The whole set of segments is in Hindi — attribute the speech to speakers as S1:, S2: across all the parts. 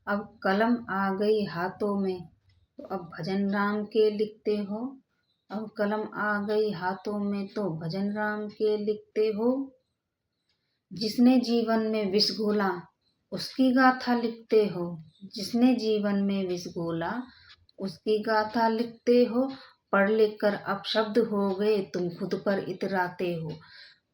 S1: अब कलम आ गई हाथों में तो अब भजन राम के लिखते हो। अब कलम आ गई हाथों में तो भजन राम के लिखते हो। जिसने जीवन में विष घोला उसकी गाथा लिखते हो। जिसने जीवन में विष घोला उसकी गाथा लिखते हो। पढ़ लिख कर अब शब्द हो गए तुम खुद पर इतराते हो।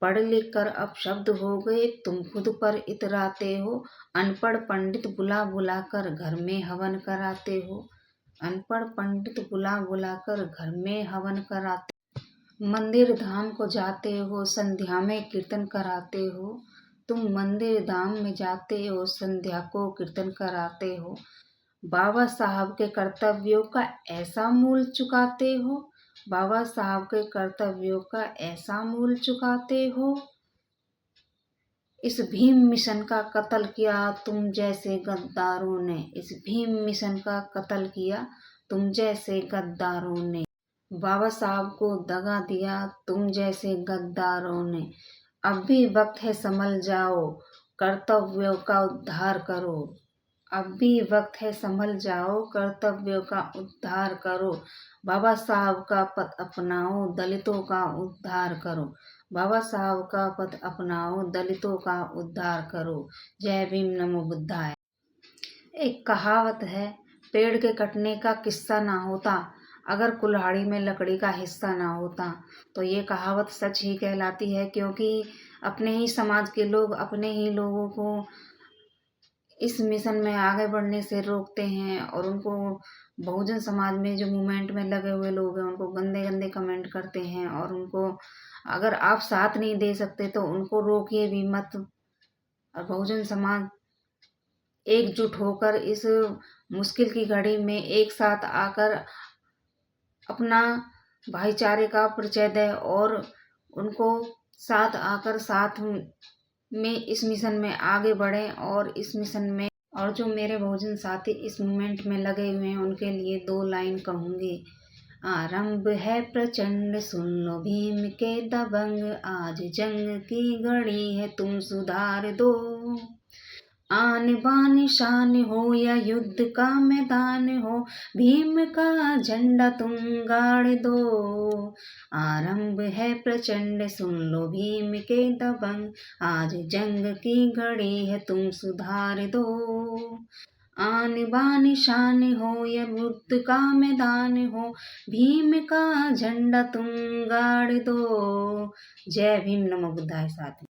S1: पढ़ लिख कर अब शब्द हो गए तुम खुद पर इतराते हो। अनपढ़ पंडित बुला बुला कर घर में हवन कराते हो। अनपढ़ पंडित बुला बुला कर घर में हवन कराते। मंदिर धाम को जाते हो संध्या में कीर्तन कराते हो। तुम मंदिर धाम में जाते हो संध्या को कीर्तन कराते हो। बाबा साहब के कर्तव्यों का ऐसा मूल चुकाते हो। बाबा साहब के कर्तव्यों का ऐसा मूल चुकाते हो। इस भीम मिशन का कत्ल किया तुम जैसे गद्दारों ने। इस भीम मिशन का कत्ल किया तुम जैसे गद्दारों ने। बाबा साहब को दगा दिया तुम जैसे गद्दारों ने। अब भी वक्त है संभल जाओ कर्तव्यों का उद्धार करो। अब भी वक्त है संभल जाओ कर्तव्यों का उद्धार करो। बाबा साहब का पथ अपनाओ दलितों का उद्धार करो। बाबा साहब का पथ अपनाओ दलितों का उद्धार करो। जय भीम नमो बुद्धाय। एक कहावत है, पेड़ के कटने का किस्सा ना होता अगर कुल्हाड़ी में लकड़ी का हिस्सा ना होता। तो ये कहावत सच ही कहलाती है, क्योंकि अपने ही समाज के लोग अपने ही लोगों को इस मिशन में आगे बढ़ने से रोकते हैं और उनको बहुजन समाज में जो मूवमेंट में लगे हुए लोग हैं उनको गंदे गंदे कमेंट करते हैं। और उनको अगर आप साथ नहीं दे सकते तो उनको रोकिए भी मत। और बहुजन समाज एकजुट होकर इस मुश्किल की घड़ी में एक साथ आकर अपना भाईचारे का परिचय दे और उनको साथ आकर साथ में इस मिशन में आगे बढ़ें। और इस मिशन में और जो मेरे बहुजन साथी इस मूवमेंट में लगे हुए हैं उनके लिए 2 लाइन कहूँगी। आरंभ है प्रचंड सुन लो भीम के दबंग। आज जंग की घड़ी है तुम सुधार दो। आन बान शान हो या युद्ध का मैदान हो भीम का झंडा तुम गाड़ दो। आरंभ है प्रचंड सुन लो भीम के दबंग। आज जंग की घड़ी है तुम सुधार दो। आन बान शान हो या युद्ध का मैदान हो भीम का झंडा तुम गाड़ दो। जय भीम नमो बुद्धाय साथियों।